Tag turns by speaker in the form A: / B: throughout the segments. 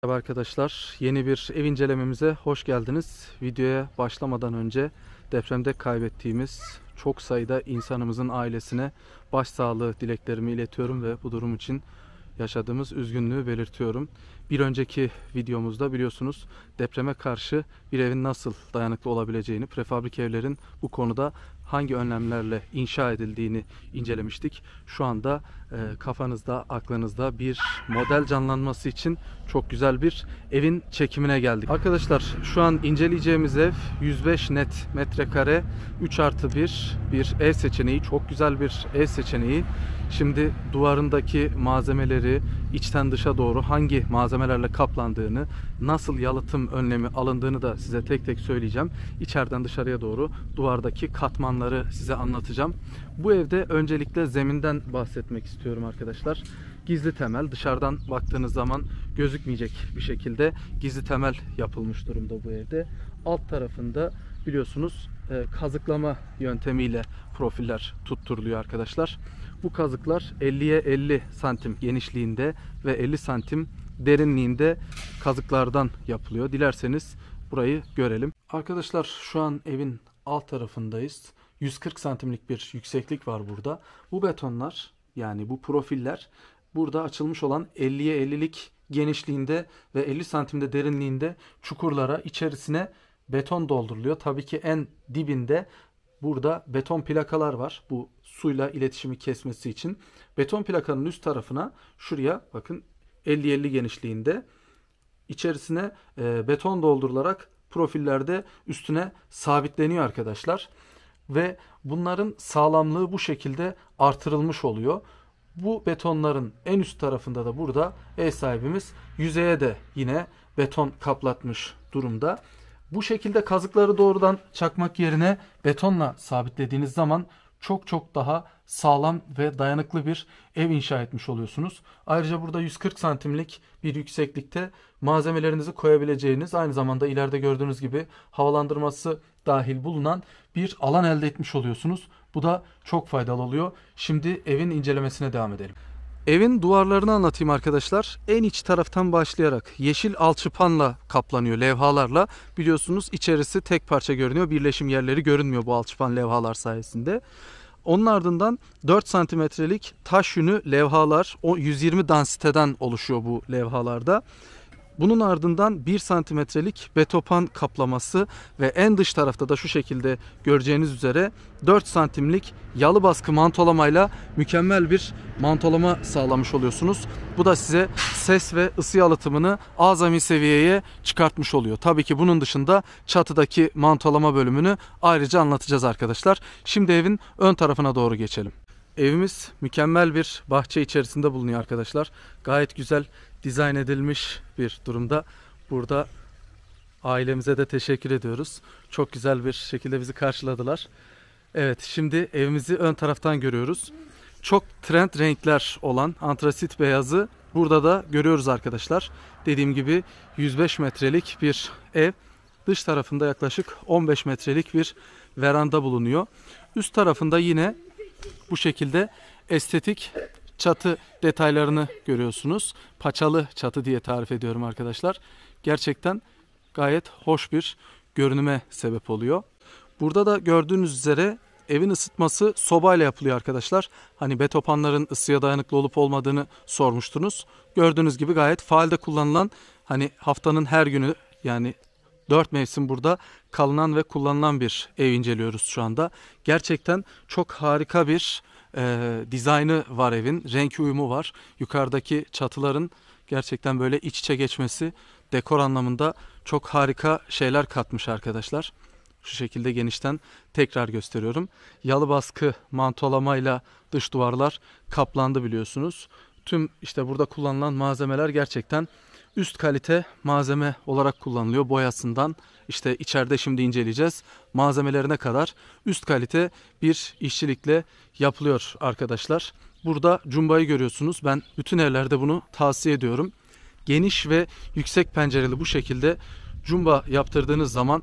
A: Merhaba arkadaşlar, yeni bir ev incelememize hoş geldiniz. Videoya başlamadan önce depremde kaybettiğimiz çok sayıda insanımızın ailesine başsağlığı dileklerimi iletiyorum ve bu durum için yaşadığımız üzgünlüğü belirtiyorum. Bir önceki videomuzda biliyorsunuz depreme karşı bir evin nasıl dayanıklı olabileceğini, prefabrik evlerin bu konuda hangi önlemlerle inşa edildiğini incelemiştik. Şu anda kafanızda, aklınızda bir model canlanması için çok güzel bir evin çekimine geldik. Arkadaşlar şu an inceleyeceğimiz ev 105 net metrekare 3+1 bir ev seçeneği. Çok güzel bir ev seçeneği. Şimdi duvarındaki malzemeleri içten dışa doğru hangi malzemelerle kaplandığını, nasıl yalıtım önlemi alındığını da size tek tek söyleyeceğim. İçeriden dışarıya doğru duvardaki katmanları size anlatacağım. Bu evde öncelikle zeminden bahsetmek istiyorum arkadaşlar. Gizli temel, dışarıdan baktığınız zaman gözükmeyecek bir şekilde gizli temel yapılmış durumda bu evde. Alt tarafında biliyorsunuz kazıklama yöntemiyle profiller tutturuluyor arkadaşlar. Bu kazıklar 50'ye 50 santim genişliğinde ve 50 santim derinliğinde kazıklardan yapılıyor. Dilerseniz burayı görelim. Arkadaşlar şu an evin alt tarafındayız. 140 santimlik bir yükseklik var burada. Bu betonlar, yani bu profiller burada açılmış olan 50'ye 50'lik genişliğinde ve 50 santimde derinliğinde çukurlara, içerisine beton dolduruluyor. Tabii ki en dibinde burada beton plakalar var. Bu suyla iletişimi kesmesi için. Beton plakanın üst tarafına, şuraya bakın, 50-50 genişliğinde içerisine beton doldurularak profillerde üstüne sabitleniyor arkadaşlar. Ve bunların sağlamlığı bu şekilde artırılmış oluyor. Bu betonların en üst tarafında da burada ev sahibimiz yüzeye de yine beton kaplatmış durumda. Bu şekilde kazıkları doğrudan çakmak yerine betonla sabitlediğiniz zaman çok daha sağlam ve dayanıklı bir ev inşa etmiş oluyorsunuz. Ayrıca burada 140 santimlik bir yükseklikte malzemelerinizi koyabileceğiniz, aynı zamanda ileride gördüğünüz gibi havalandırması dahil bulunan bir alan elde etmiş oluyorsunuz. Bu da çok faydalı oluyor. Şimdi evin incelemesine devam edelim. Evin duvarlarını anlatayım arkadaşlar. En iç taraftan başlayarak yeşil alçıpanla kaplanıyor, levhalarla. Biliyorsunuz içerisi tek parça görünüyor. Birleşim yerleri görünmüyor bu alçıpan levhalar sayesinde. Onun ardından 4 santimetrelik taş yünü levhalar, o 120 dansiteden oluşuyor bu levhalarda. Bunun ardından 1 santimetrelik betopan kaplaması ve en dış tarafta da şu şekilde göreceğiniz üzere 4 santimlik yalı baskı mantolamayla mükemmel bir mantolama sağlamış oluyorsunuz. Bu da size ses ve ısı yalıtımını azami seviyeye çıkartmış oluyor. Tabii ki bunun dışında çatıdaki mantolama bölümünü ayrıca anlatacağız arkadaşlar. Şimdi evin ön tarafına doğru geçelim. Evimiz mükemmel bir bahçe içerisinde bulunuyor arkadaşlar. Gayet güzel dizayn edilmiş bir durumda. Burada ailemize de teşekkür ediyoruz. Çok güzel bir şekilde bizi karşıladılar. Evet, şimdi evimizi ön taraftan görüyoruz. Çok trend renkler olan antrasit beyazı burada da görüyoruz arkadaşlar. Dediğim gibi 105 metrelik bir ev. Dış tarafında yaklaşık 15 metrelik bir veranda bulunuyor. Üst tarafında yine bu şekilde estetik çatı detaylarını görüyorsunuz. Paçalı çatı diye tarif ediyorum arkadaşlar. Gerçekten gayet hoş bir görünüme sebep oluyor. Burada da gördüğünüz üzere evin ısıtması sobayla yapılıyor arkadaşlar. Hani betopanların ısıya dayanıklı olup olmadığını sormuştunuz. Gördüğünüz gibi gayet faalde kullanılan, hani haftanın her günü, yani 4 mevsim burada kalınan ve kullanılan bir ev inceliyoruz şu anda. Gerçekten çok harika bir dizaynı var evin. Renk uyumu var. Yukarıdaki çatıların gerçekten böyle iç içe geçmesi dekor anlamında çok harika şeyler katmış arkadaşlar. Şu şekilde genişten tekrar gösteriyorum. Yalı baskı mantolamayla dış duvarlar kaplandı biliyorsunuz. Tüm işte burada kullanılan malzemeler gerçekten üst kalite malzeme olarak kullanılıyor. Boyasından işte içeride şimdi inceleyeceğiz malzemelerine kadar üst kalite bir işçilikle yapılıyor arkadaşlar. Burada cumbayı görüyorsunuz. Ben bütün evlerde bunu tavsiye ediyorum. Geniş ve yüksek pencereli bu şekilde cumba yaptırdığınız zaman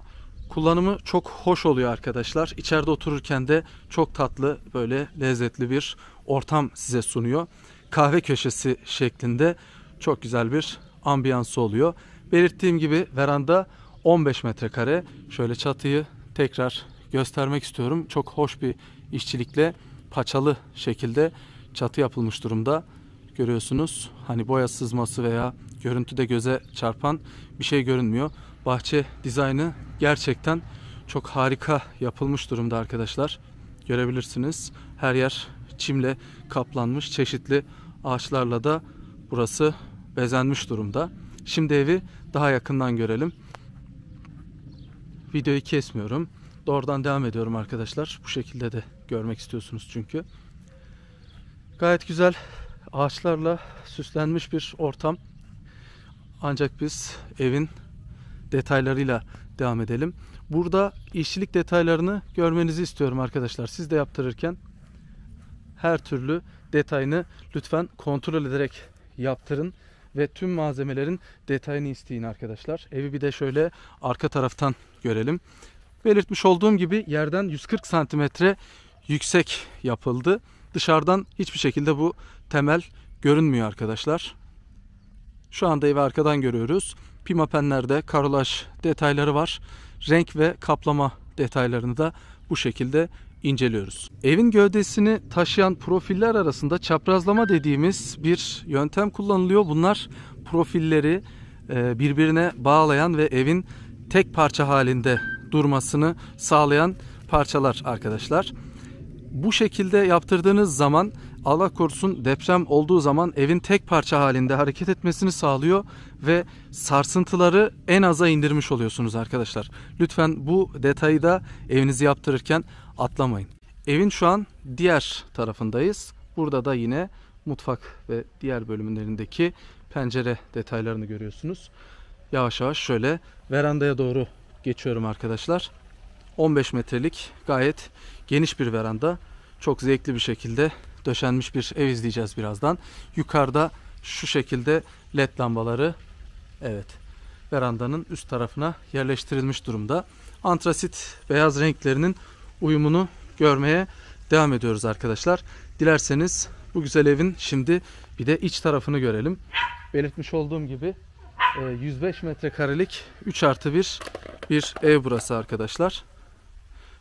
A: kullanımı çok hoş oluyor arkadaşlar. İçeride otururken de çok tatlı, böyle lezzetli bir ortam size sunuyor. Kahve köşesi şeklinde çok güzel bir ambiyansı oluyor. Belirttiğim gibi veranda 15 metrekare. Şöyle çatıyı tekrar göstermek istiyorum. Çok hoş bir işçilikle paçalı şekilde çatı yapılmış durumda. Görüyorsunuz, hani boya sızması veya görüntüde göze çarpan bir şey görünmüyor. Bahçe dizaynı gerçekten çok harika yapılmış durumda arkadaşlar. Görebilirsiniz. Her yer çimle kaplanmış. Çeşitli ağaçlarla da burası bezenmiş durumda. Şimdi evi daha yakından görelim. Videoyu kesmiyorum. Doğrudan devam ediyorum arkadaşlar. Bu şekilde de görmek istiyorsunuz çünkü. Gayet güzel ağaçlarla süslenmiş bir ortam. Ancak biz evin detaylarıyla devam edelim. Burada işçilik detaylarını görmenizi istiyorum arkadaşlar. Siz de yaptırırken her türlü detayını lütfen kontrol ederek yaptırın ve tüm malzemelerin detayını isteyin arkadaşlar. Evi bir de şöyle arka taraftan görelim. Belirtmiş olduğum gibi yerden 140 santimetre yüksek yapıldı. Dışarıdan hiçbir şekilde bu temel görünmüyor arkadaşlar. Şu anda evi arkadan görüyoruz. Pimapenlerde karolaj detayları var. Renk ve kaplama detaylarını da bu şekilde inceliyoruz. Evin gövdesini taşıyan profiller arasında çaprazlama dediğimiz bir yöntem kullanılıyor. Bunlar profilleri birbirine bağlayan ve evin tek parça halinde durmasını sağlayan parçalar arkadaşlar. Bu şekilde yaptırdığınız zaman Allah korusun deprem olduğu zaman evin tek parça halinde hareket etmesini sağlıyor ve sarsıntıları en aza indirmiş oluyorsunuz arkadaşlar. Lütfen bu detayı da evinizi yaptırırken atlamayın. Evin şu an diğer tarafındayız. Burada da yine mutfak ve diğer bölümlerindeki pencere detaylarını görüyorsunuz. Yavaş yavaş şöyle verandaya doğru geçiyorum arkadaşlar. 15 metrelik gayet geniş bir veranda. Çok zevkli bir şekilde döşenmiş bir ev izleyeceğiz birazdan. Yukarıda şu şekilde led lambaları, evet, verandanın üst tarafına yerleştirilmiş durumda. Antrasit beyaz renklerinin uyumunu görmeye devam ediyoruz arkadaşlar. Dilerseniz bu güzel evin şimdi bir de iç tarafını görelim. Belirtmiş olduğum gibi 105 metrekarelik 3+1 bir ev burası arkadaşlar.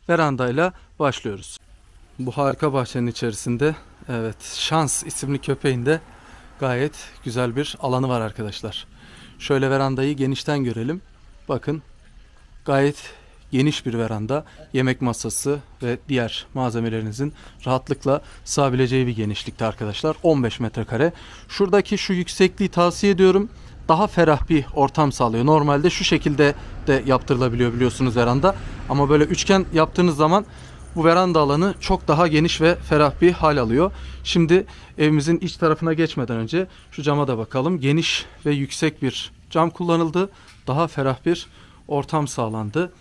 A: Verandayla başlıyoruz. Bu harika bahçenin içerisinde, evet, Şans isimli köpeğin de gayet güzel bir alanı var arkadaşlar. Şöyle verandayı genişten görelim. Bakın, gayet geniş bir veranda. Yemek masası ve diğer malzemelerinizin rahatlıkla sığabileceği bir genişlikte arkadaşlar. 15 metrekare. Şuradaki şu yüksekliği tavsiye ediyorum. Daha ferah bir ortam sağlıyor. Normalde şu şekilde de yaptırılabiliyor biliyorsunuz veranda. Ama böyle üçgen yaptığınız zaman bu veranda alanı çok daha geniş ve ferah bir hal alıyor. Şimdi evimizin iç tarafına geçmeden önce şu cama da bakalım. Geniş ve yüksek bir cam kullanıldı. Daha ferah bir ortam sağlandı.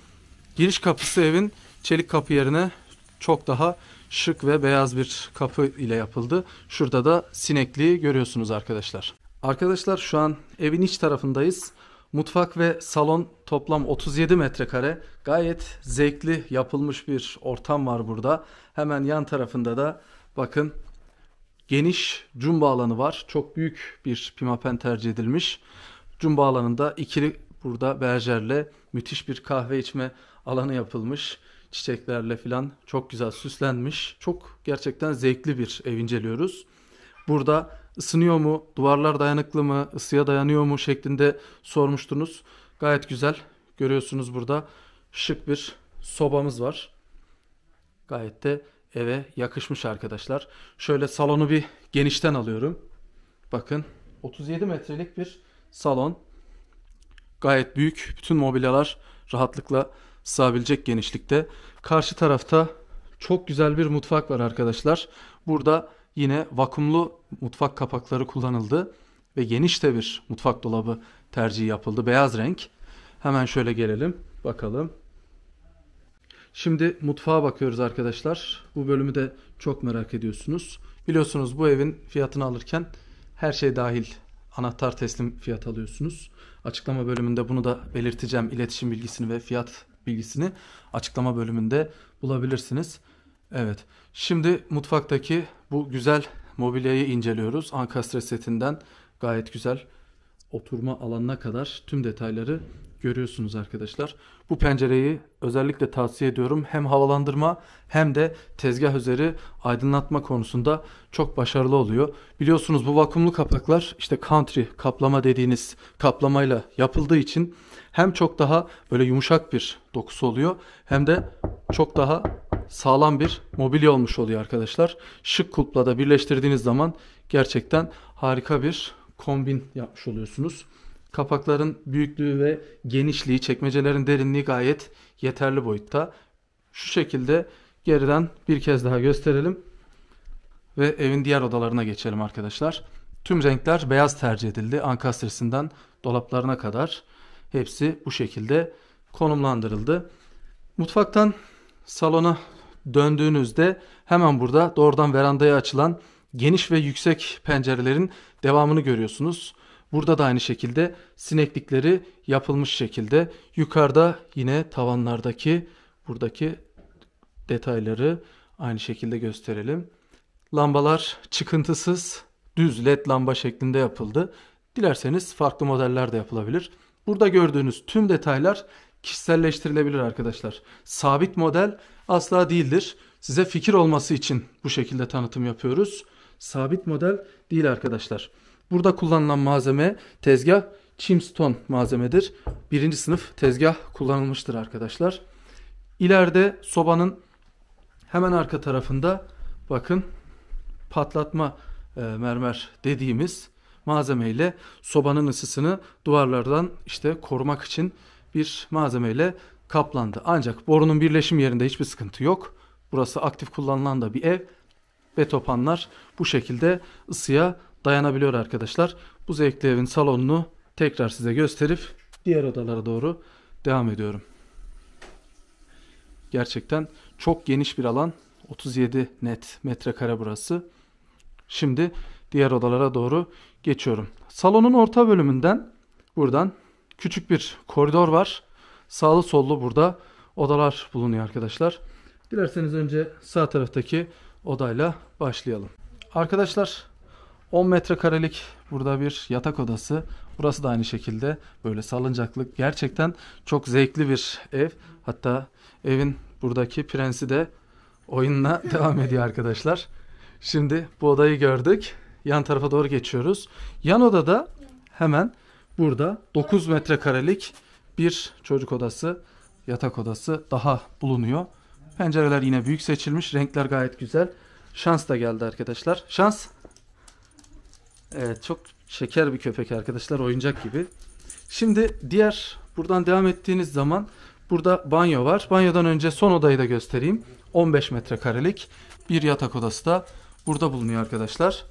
A: Giriş kapısı evin çelik kapı yerine çok daha şık ve beyaz bir kapı ile yapıldı. Şurada da sinekliği görüyorsunuz arkadaşlar. Arkadaşlar şu an evin iç tarafındayız. Mutfak ve salon toplam 37 metrekare. Gayet zevkli yapılmış bir ortam var burada. Hemen yan tarafında da bakın geniş cumba alanı var. Çok büyük bir pimapen tercih edilmiş. Cumba alanında ikili burada berjerle müthiş bir kahve içme alanı yapılmış. Çiçeklerle filan çok güzel süslenmiş. Çok gerçekten zevkli bir ev inceliyoruz. Burada ısınıyor mu, duvarlar dayanıklı mı, ısıya dayanıyor mu şeklinde sormuştunuz. Gayet güzel. Görüyorsunuz burada şık bir sobamız var. Gayet de eve yakışmış arkadaşlar. Şöyle salonu bir genişten alıyorum. Bakın 37 metrelik bir salon. Gayet büyük. Bütün mobilyalar rahatlıkla sığabilecek genişlikte. Karşı tarafta çok güzel bir mutfak var arkadaşlar. Burada yine vakumlu mutfak kapakları kullanıldı ve geniş de bir mutfak dolabı tercihi yapıldı. Beyaz renk. Hemen şöyle gelelim. Bakalım. Şimdi mutfağa bakıyoruz arkadaşlar. Bu bölümü de çok merak ediyorsunuz. Biliyorsunuz bu evin fiyatını alırken her şey dahil anahtar teslim fiyat alıyorsunuz. Açıklama bölümünde bunu da belirteceğim. İletişim bilgisini ve fiyat bilgisini açıklama bölümünde bulabilirsiniz. Evet. Şimdi mutfaktaki bu güzel mobilyayı inceliyoruz. Ankastre setinden gayet güzel oturma alanına kadar tüm detayları görüyorsunuz arkadaşlar. Bu pencereyi özellikle tavsiye ediyorum. Hem havalandırma hem de tezgah üzeri aydınlatma konusunda çok başarılı oluyor. Biliyorsunuz bu vakumlu kapaklar işte country kaplama dediğiniz kaplamayla yapıldığı için hem çok daha böyle yumuşak bir dokusu oluyor hem de çok daha sağlam bir mobilya olmuş oluyor arkadaşlar. Şık kulpla da birleştirdiğiniz zaman gerçekten harika bir kombin yapmış oluyorsunuz. Kapakların büyüklüğü ve genişliği, çekmecelerin derinliği gayet yeterli boyutta. Şu şekilde geriden bir kez daha gösterelim ve evin diğer odalarına geçelim arkadaşlar. Tüm renkler beyaz tercih edildi. Ankastresinden dolaplarına kadar hepsi bu şekilde konumlandırıldı. Mutfaktan salona döndüğünüzde hemen burada doğrudan verandaya açılan geniş ve yüksek pencerelerin devamını görüyorsunuz. Burada da aynı şekilde sineklikleri yapılmış şekilde. Yukarıda yine tavanlardaki buradaki detayları aynı şekilde gösterelim. Lambalar çıkıntısız düz led lamba şeklinde yapıldı. Dilerseniz farklı modeller de yapılabilir. Burada gördüğünüz tüm detaylar kişiselleştirilebilir arkadaşlar. Sabit model asla değildir. Size fikir olması için bu şekilde tanıtım yapıyoruz. Sabit model değil arkadaşlar. Burada kullanılan malzeme tezgah Chimstone malzemedir. Birinci sınıf tezgah kullanılmıştır arkadaşlar. İleride sobanın hemen arka tarafında bakın patlatma mermer dediğimiz malzemeyle sobanın ısısını duvarlardan işte korumak için bir malzemeyle kaplandı. Ancak borunun birleşim yerinde hiçbir sıkıntı yok. Burası aktif kullanılan da bir ev. Betopanlar bu şekilde ısıya dayanabiliyor arkadaşlar. Bu zevkli evin salonunu tekrar size gösterip diğer odalara doğru devam ediyorum. Gerçekten çok geniş bir alan. 37 net metrekare burası. Şimdi diğer odalara doğru geçiyorum. Salonun orta bölümünden buradan küçük bir koridor var. Sağlı sollu burada odalar bulunuyor arkadaşlar. Dilerseniz önce sağ taraftaki odayla başlayalım. Arkadaşlar 10 metrekarelik burada bir yatak odası. Burası da aynı şekilde böyle salıncaklı. Gerçekten çok zevkli bir ev. Hatta evin buradaki prensi de oyununa devam ediyor arkadaşlar. Şimdi bu odayı gördük. Yan tarafa doğru geçiyoruz. Yan odada hemen burada 9 metrekarelik bir çocuk odası, yatak odası daha bulunuyor. Pencereler yine büyük seçilmiş. Renkler gayet güzel. Şans da geldi arkadaşlar. Şans. Evet, çok şeker bir köpek arkadaşlar. Oyuncak gibi. Şimdi buradan devam ettiğiniz zaman burada banyo var. Banyodan önce son odayı da göstereyim. 15 metrekarelik bir yatak odası da burada bulunuyor arkadaşlar.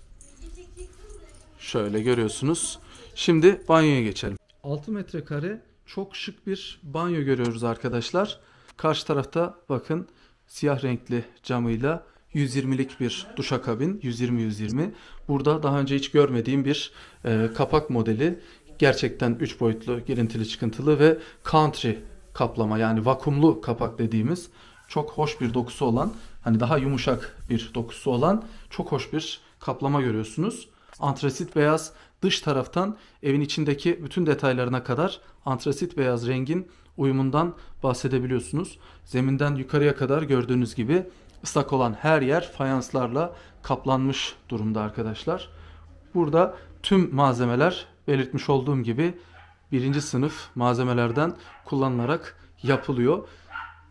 A: Şöyle görüyorsunuz. Şimdi banyoya geçelim. 6 metrekare çok şık bir banyo görüyoruz arkadaşlar. Karşı tarafta bakın siyah renkli camıyla 120'lik bir duşakabin, 120-120. Burada daha önce hiç görmediğim bir kapak modeli. Gerçekten 3 boyutlu, girintili çıkıntılı ve country kaplama, yani vakumlu kapak dediğimiz çok hoş bir dokusu olan, hani daha yumuşak bir dokusu olan çok hoş bir kaplama görüyorsunuz. Antrasit beyaz, dış taraftan evin içindeki bütün detaylarına kadar antrasit beyaz rengin uyumundan bahsedebiliyorsunuz. Zeminden yukarıya kadar gördüğünüz gibi ıslak olan her yer fayanslarla kaplanmış durumda arkadaşlar. Burada tüm malzemeler belirtmiş olduğum gibi birinci sınıf malzemelerden kullanılarak yapılıyor.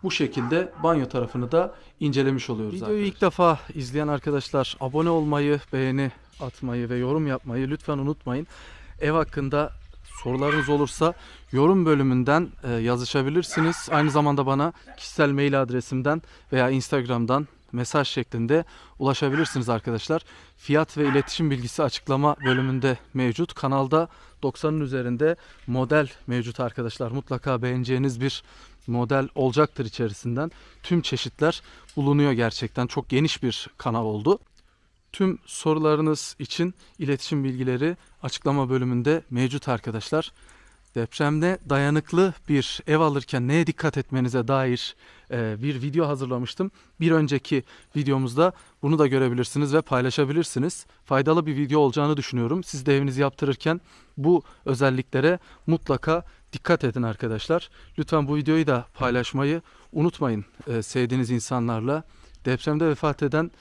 A: Bu şekilde banyo tarafını da incelemiş oluyoruz. Videoyu arkadaşlar ilk defa izleyen arkadaşlar abone olmayı, beğeni atmayı ve yorum yapmayı lütfen unutmayın. Ev hakkında sorularınız olursa yorum bölümünden yazışabilirsiniz. Aynı zamanda bana kişisel mail adresimden veya Instagram'dan mesaj şeklinde ulaşabilirsiniz arkadaşlar. Fiyat ve iletişim bilgisi açıklama bölümünde mevcut. Kanalda 90'ın üzerinde model mevcut arkadaşlar. Mutlaka beğeneceğiniz bir model olacaktır içerisinden. Tüm çeşitler bulunuyor gerçekten. Çok geniş bir kanal oldu. Tüm sorularınız için iletişim bilgileri açıklama bölümünde mevcut arkadaşlar. Depremde dayanıklı bir ev alırken neye dikkat etmenize dair bir video hazırlamıştım. Bir önceki videomuzda bunu da görebilirsiniz ve paylaşabilirsiniz. Faydalı bir video olacağını düşünüyorum. Siz de evinizi yaptırırken bu özelliklere mutlaka dikkat edin arkadaşlar. Lütfen bu videoyu da paylaşmayı unutmayın sevdiğiniz insanlarla. Depremde vefat eden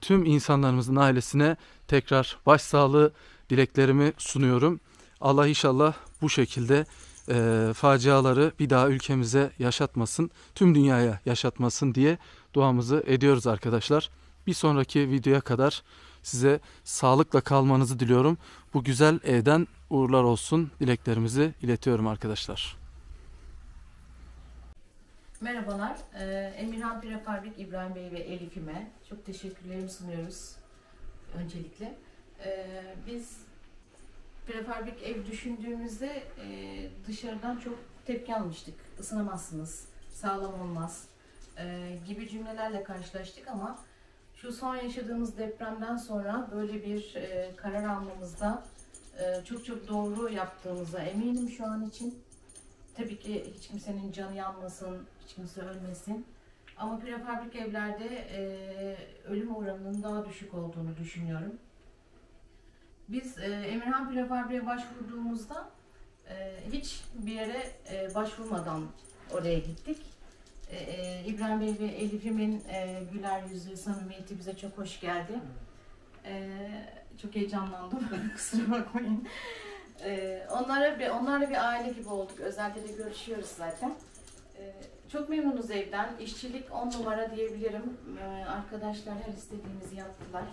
A: tüm insanlarımızın ailesine tekrar başsağlığı dileklerimi sunuyorum. Allah inşallah bu şekilde faciaları bir daha ülkemize yaşatmasın, tüm dünyaya yaşatmasın diye duamızı ediyoruz arkadaşlar. Bir sonraki videoya kadar size sağlıkla kalmanızı diliyorum. Bu güzel evden uğurlar olsun dileklerimizi iletiyorum arkadaşlar.
B: Merhabalar, Emirhan Prefabrik İbrahim Bey ve Elif'ime çok teşekkürlerimi sunuyoruz öncelikle. Biz prefabrik ev düşündüğümüzde dışarıdan çok tepki almıştık. Isınamazsınız, sağlam olmaz gibi cümlelerle karşılaştık ama şu son yaşadığımız depremden sonra böyle bir karar almamızda çok doğru yaptığımıza eminim şu an için. Tabii ki hiç kimsenin canı yanmasın, hiç kimse ölmesin. Ama prefabrik evlerde ölüm oranının daha düşük olduğunu düşünüyorum. Biz Emirhan Prefabrik'e başvurduğumuzda hiç bir yere başvurmadan oraya gittik. İbrahim Bey ve Elif'imin güler yüzü, samimiyeti bize çok hoş geldi. Çok heyecanlandım, kusura bakmayın. Onlarla bir aile gibi olduk. Özelde de görüşüyoruz zaten. Çok memnunuz evden. İşçilik 10 numara diyebilirim. Arkadaşlar her istediğimizi yaptılar.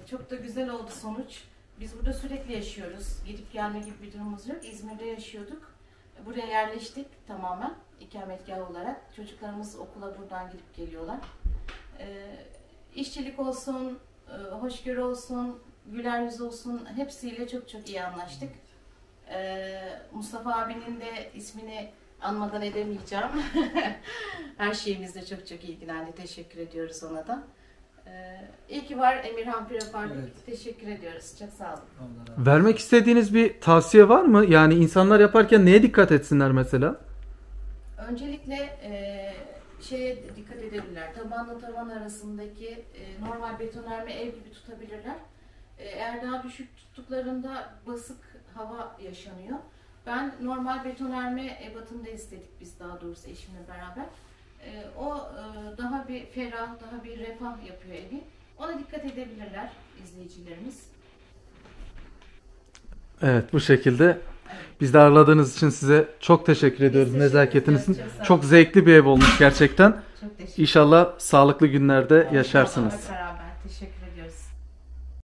B: Çok da güzel oldu sonuç. Biz burada sürekli yaşıyoruz. Gidip gelme gibi bir durumumuz yok. İzmir'de yaşıyorduk. Buraya yerleştik tamamen ikametgah olarak. Çocuklarımız okula buradan gidip geliyorlar. İşçilik olsun, hoşgörü olsun, güler yüz olsun, hepsiyle çok iyi anlaştık. Mustafa abinin de ismini anmadan edemeyeceğim. Her şeyimizle çok ilgilendi. Teşekkür ediyoruz ona da. İyi ki var Emirhan Prefabrik. Evet. Teşekkür ediyoruz. Çok sağ olun.
A: Vermek istediğiniz bir tavsiye var mı? Yani insanlar yaparken neye dikkat etsinler mesela?
B: Öncelikle şeye dikkat edebilirler. Tabanla tavan arasındaki normal betonarme ev gibi tutabilirler. Eğer daha düşük tuttuklarında basık hava yaşanıyor. Ben normal betonarme ebatında istedik biz, daha doğrusu eşimle beraber. O daha bir ferah, daha bir refah yapıyor evi. Ona dikkat edebilirler izleyicilerimiz.
A: Evet, bu şekilde. Biz de ağırladığınız için size çok teşekkür ediyoruz. Nezaketinizin. Çok zevkli bir ev olmuş gerçekten. İnşallah sağlıklı günlerde yaşarsınız.